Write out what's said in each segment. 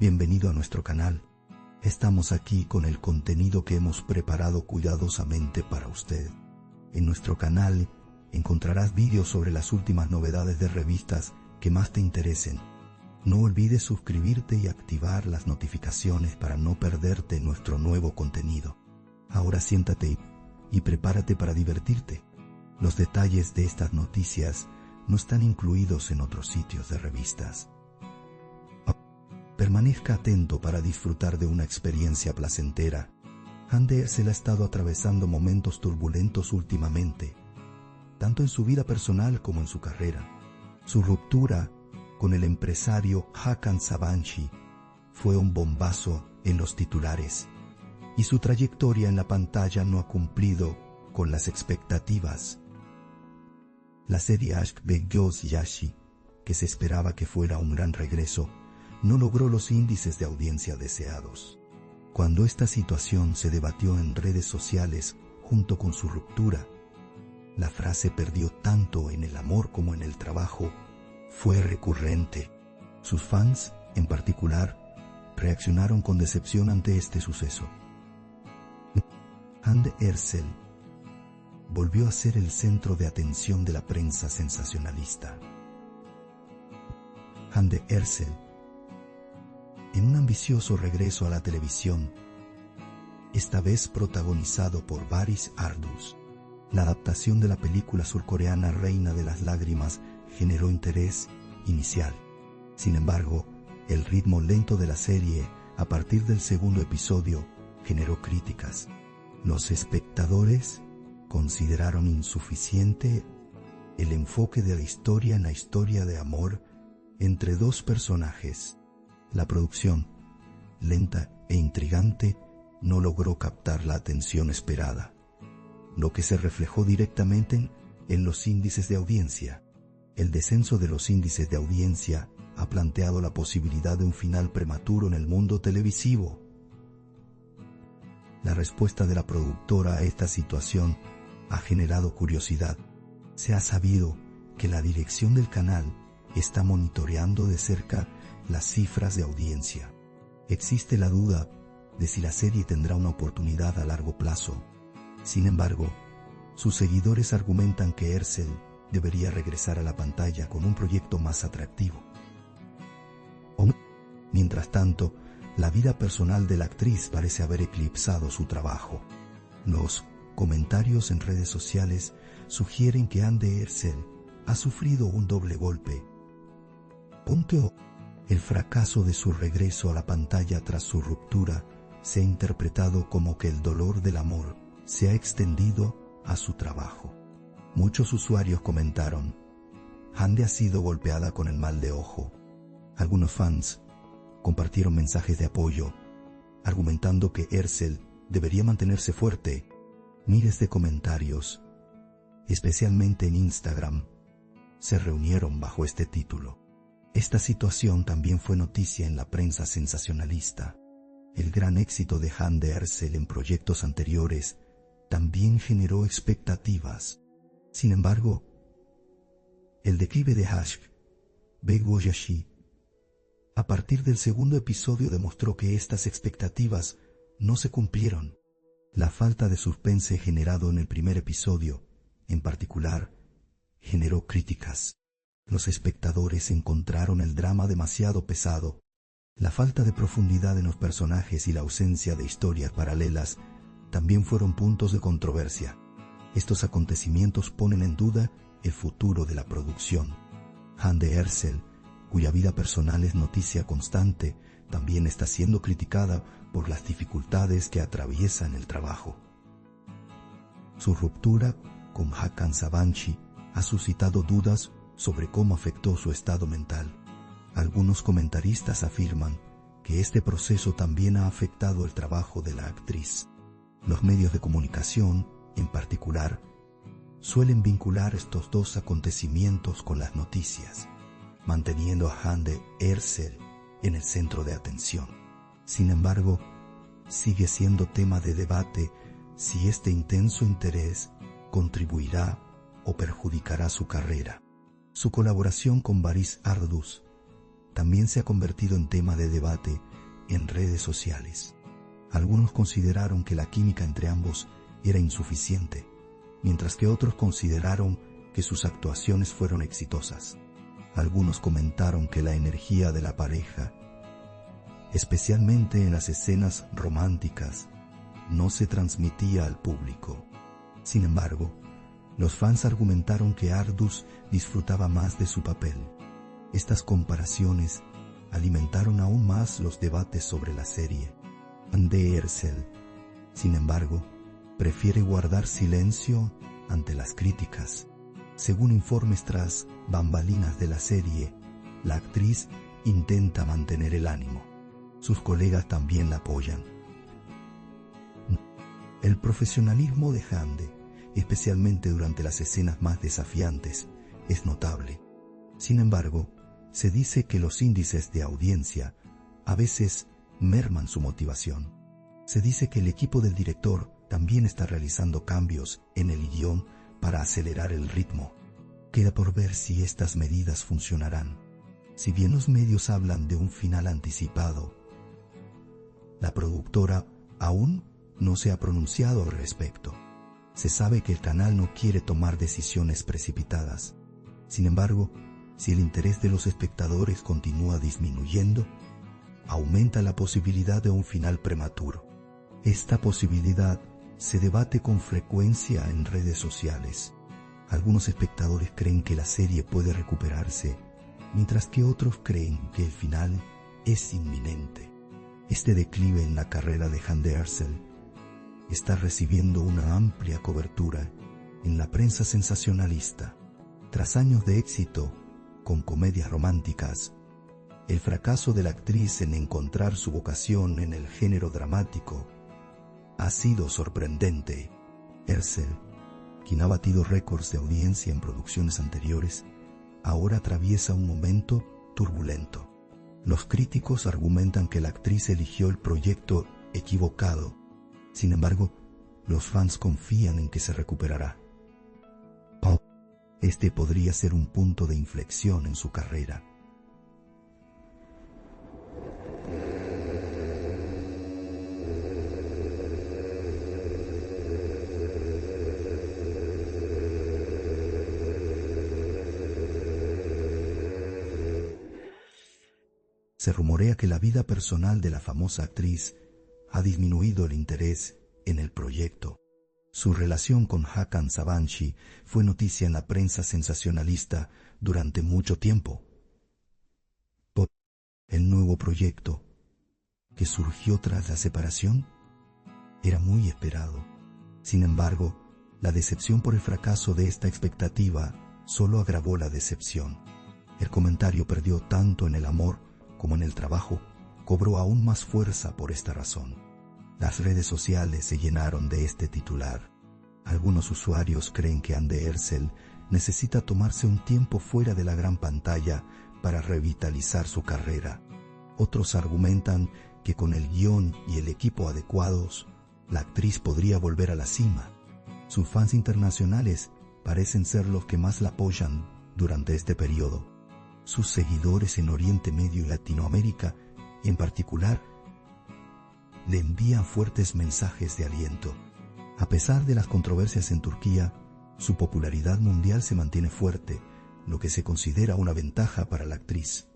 Bienvenido a nuestro canal. Estamos aquí con el contenido que hemos preparado cuidadosamente para usted. En nuestro canal encontrarás vídeos sobre las últimas novedades de revistas que más te interesen. No olvides suscribirte y activar las notificaciones para no perderte nuestro nuevo contenido. Ahora siéntate y prepárate para divertirte. Los detalles de estas noticias no están incluidos en otros sitios de revistas. Permanezca atento para disfrutar de una experiencia placentera. Hande Erçel ha estado atravesando momentos turbulentos últimamente, tanto en su vida personal como en su carrera. Su ruptura con el empresario Hakan Sabancı fue un bombazo en los titulares, y su trayectoria en la pantalla no ha cumplido con las expectativas. La serie Aşk ve Gözyaşı, que se esperaba que fuera un gran regreso, no logró los índices de audiencia deseados. Cuando esta situación se debatió en redes sociales junto con su ruptura, la frase "perdió tanto en el amor como en el trabajo" fue recurrente. Sus fans, en particular, reaccionaron con decepción ante este suceso. Hande Erçel volvió a ser el centro de atención de la prensa sensacionalista. Hande Erçel, en un ambicioso regreso a la televisión, esta vez protagonizado por Barış Arduç, la adaptación de la película surcoreana Reina de las Lágrimas generó interés inicial. Sin embargo, el ritmo lento de la serie a partir del segundo episodio generó críticas. Los espectadores consideraron insuficiente el enfoque de la historia en la historia de amor entre dos personajes. La producción, lenta e intrigante, no logró captar la atención esperada, lo que se reflejó directamente en los índices de audiencia. El descenso de los índices de audiencia ha planteado la posibilidad de un final prematuro en el mundo televisivo. La respuesta de la productora a esta situación ha generado curiosidad. Se ha sabido que la dirección del canal está monitoreando de cerca las cifras de audiencia. Existe la duda de si la serie tendrá una oportunidad a largo plazo. Sin embargo, sus seguidores argumentan que Erçel debería regresar a la pantalla con un proyecto más atractivo. Mientras tanto, la vida personal de la actriz parece haber eclipsado su trabajo. Los comentarios en redes sociales sugieren que Hande Erçel ha sufrido un doble golpe. El fracaso de su regreso a la pantalla tras su ruptura se ha interpretado como que el dolor del amor se ha extendido a su trabajo. Muchos usuarios comentaron: Hande ha sido golpeada con el mal de ojo. Algunos fans compartieron mensajes de apoyo, argumentando que Erçel debería mantenerse fuerte. Miles de comentarios, especialmente en Instagram, se reunieron bajo este título. Esta situación también fue noticia en la prensa sensacionalista. El gran éxito de Hande Erçel en proyectos anteriores también generó expectativas. Sin embargo, el declive de Aşk ve Gözyaşı a partir del segundo episodio demostró que estas expectativas no se cumplieron. La falta de suspense generado en el primer episodio, en particular, generó críticas. Los espectadores encontraron el drama demasiado pesado. La falta de profundidad en los personajes y la ausencia de historias paralelas también fueron puntos de controversia. Estos acontecimientos ponen en duda el futuro de la producción. Hande Erçel, cuya vida personal es noticia constante, también está siendo criticada por las dificultades que atraviesa en el trabajo. Su ruptura con Hakan Sabancı ha suscitado dudas sobre cómo afectó su estado mental. Algunos comentaristas afirman que este proceso también ha afectado el trabajo de la actriz. Los medios de comunicación, en particular, suelen vincular estos dos acontecimientos con las noticias, manteniendo a Hande Erçel en el centro de atención. Sin embargo, sigue siendo tema de debate si este intenso interés contribuirá o perjudicará su carrera. Su colaboración con Barış Arduç también se ha convertido en tema de debate en redes sociales. Algunos consideraron que la química entre ambos era insuficiente, mientras que otros consideraron que sus actuaciones fueron exitosas. Algunos comentaron que la energía de la pareja, especialmente en las escenas románticas, no se transmitía al público. Sin embargo, los fans argumentaron que Ardus disfrutaba más de su papel. Estas comparaciones alimentaron aún más los debates sobre la serie. Ande Erçel, sin embargo, prefiere guardar silencio ante las críticas. Según informes tras bambalinas de la serie, la actriz intenta mantener el ánimo. Sus colegas también la apoyan. El profesionalismo de Hande, especialmente durante las escenas más desafiantes, es notable. Sin embargo, se dice que los índices de audiencia a veces merman su motivación. Se dice que el equipo del director también está realizando cambios en el guión para acelerar el ritmo. Queda por ver si estas medidas funcionarán. Si bien los medios hablan de un final anticipado, la productora aún no se ha pronunciado al respecto. Se sabe que el canal no quiere tomar decisiones precipitadas. Sin embargo, si el interés de los espectadores continúa disminuyendo, aumenta la posibilidad de un final prematuro. Esta posibilidad se debate con frecuencia en redes sociales. Algunos espectadores creen que la serie puede recuperarse, mientras que otros creen que el final es inminente. Este declive en la carrera de Hande Erçel está recibiendo una amplia cobertura en la prensa sensacionalista. Tras años de éxito con comedias románticas, el fracaso de la actriz en encontrar su vocación en el género dramático ha sido sorprendente. Erçel, quien ha batido récords de audiencia en producciones anteriores, ahora atraviesa un momento turbulento. Los críticos argumentan que la actriz eligió el proyecto equivocado. Sin embargo, los fans confían en que se recuperará. Este podría ser un punto de inflexión en su carrera. Se rumorea que la vida personal de la famosa actriz ha disminuido el interés en el proyecto. Su relación con Hakan Sabancı fue noticia en la prensa sensacionalista durante mucho tiempo. El nuevo proyecto, que surgió tras la separación, era muy esperado. Sin embargo, la decepción por el fracaso de esta expectativa solo agravó la decepción. El comentario perdió tanto en el amor como en el trabajo, cobró aún más fuerza por esta razón. Las redes sociales se llenaron de este titular. Algunos usuarios creen que Hande Erçel necesita tomarse un tiempo fuera de la gran pantalla para revitalizar su carrera. Otros argumentan que con el guión y el equipo adecuados, la actriz podría volver a la cima. Sus fans internacionales parecen ser los que más la apoyan durante este periodo. Sus seguidores en Oriente Medio y Latinoamérica, en particular, le envían fuertes mensajes de aliento. A pesar de las controversias en Turquía, su popularidad mundial se mantiene fuerte, lo que se considera una ventaja para la actriz.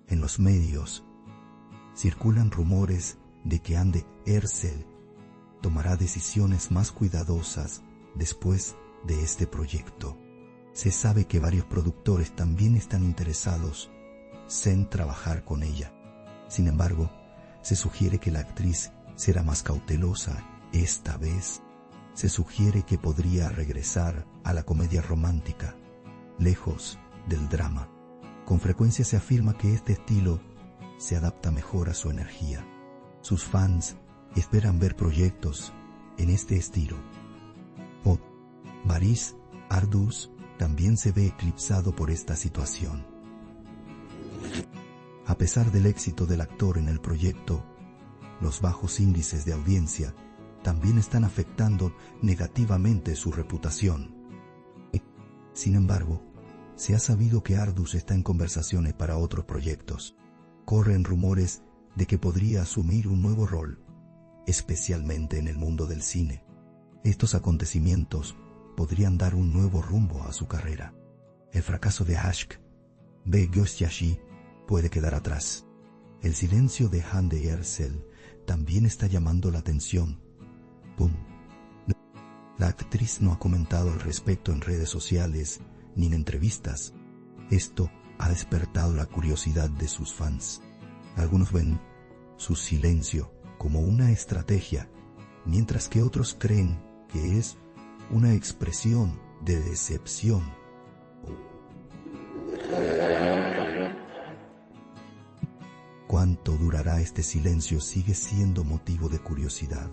En los medios, circulan rumores de que Hande Erçel tomará decisiones más cuidadosas después de este proyecto. Se sabe que varios productores también están interesados en trabajar con ella. Sin embargo, se sugiere que la actriz será más cautelosa esta vez. Se sugiere que podría regresar a la comedia romántica, lejos del drama. Con frecuencia se afirma que este estilo se adapta mejor a su energía. Sus fans esperan ver proyectos en este estilo. Barış Arduç también se ve eclipsado por esta situación. A pesar del éxito del actor en el proyecto, los bajos índices de audiencia también están afectando negativamente su reputación. Sin embargo, Se ha sabido que Ardus está en conversaciones para otros proyectos. Corren rumores de que podría asumir un nuevo rol, especialmente en el mundo del cine. Estos acontecimientos podrían dar un nuevo rumbo a su carrera. El fracaso de Ashk B. Ghostiashi puede quedar atrás. El silencio de Hande Erçel también está llamando la atención. ¡Pum! La actriz no ha comentado al respecto en redes sociales ni en entrevistas. Esto ha despertado la curiosidad de sus fans. Algunos ven su silencio como una estrategia, mientras que otros creen que es una expresión de decepción. ¿Cuánto durará este silencio? Sigue siendo motivo de curiosidad.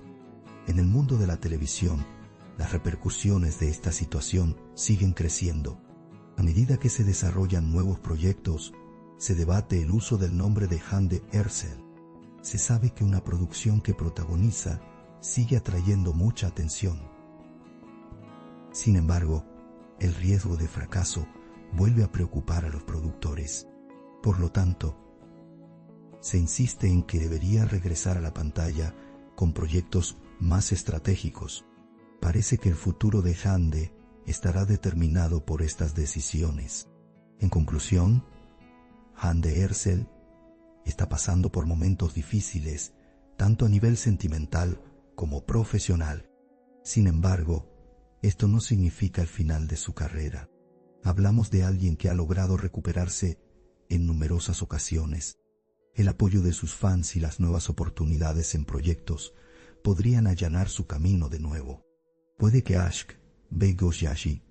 En el mundo de la televisión, las repercusiones de esta situación siguen creciendo. A medida que se desarrollan nuevos proyectos, se debate el uso del nombre de Hande Erçel. Se sabe que una producción que protagoniza sigue atrayendo mucha atención. Sin embargo, el riesgo de fracaso vuelve a preocupar a los productores. Por lo tanto, se insiste en que debería regresar a la pantalla con proyectos más estratégicos. Parece que el futuro de Hande estará determinado por estas decisiones. En conclusión, Hande Erçel está pasando por momentos difíciles, tanto a nivel sentimental como profesional. Sin embargo, esto no significa el final de su carrera. Hablamos de alguien que ha logrado recuperarse en numerosas ocasiones. El apoyo de sus fans y las nuevas oportunidades en proyectos podrían allanar su camino de nuevo. Puede que Ashk B. Ghostiashi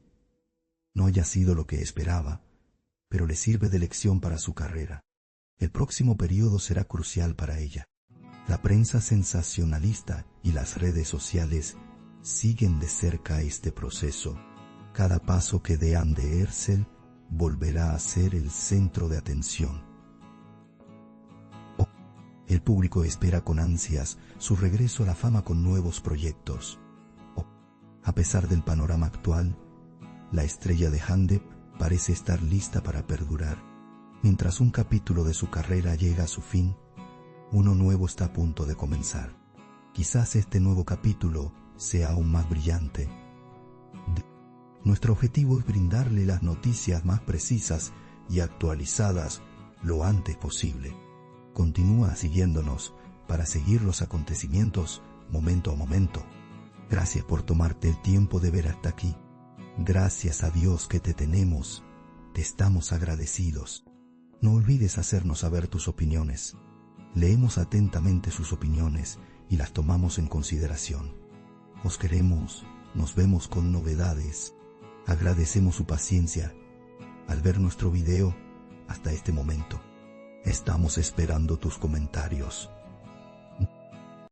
no haya sido lo que esperaba, pero le sirve de lección para su carrera. El próximo periodo será crucial para ella. La prensa sensacionalista y las redes sociales siguen de cerca este proceso. Cada paso que dé Hande Erçel volverá a ser el centro de atención. El público espera con ansias su regreso a la fama con nuevos proyectos. A pesar del panorama actual, la estrella de Hande parece estar lista para perdurar. Mientras un capítulo de su carrera llega a su fin, uno nuevo está a punto de comenzar. Quizás este nuevo capítulo sea aún más brillante. Nuestro objetivo es brindarle las noticias más precisas y actualizadas lo antes posible. Continúa siguiéndonos para seguir los acontecimientos momento a momento. Gracias por tomarte el tiempo de ver hasta aquí. Gracias a Dios que te tenemos. Te estamos agradecidos. No olvides hacernos saber tus opiniones. Leemos atentamente sus opiniones y las tomamos en consideración. Os queremos, nos vemos con novedades. Agradecemos su paciencia al ver nuestro video hasta este momento. Estamos esperando tus comentarios.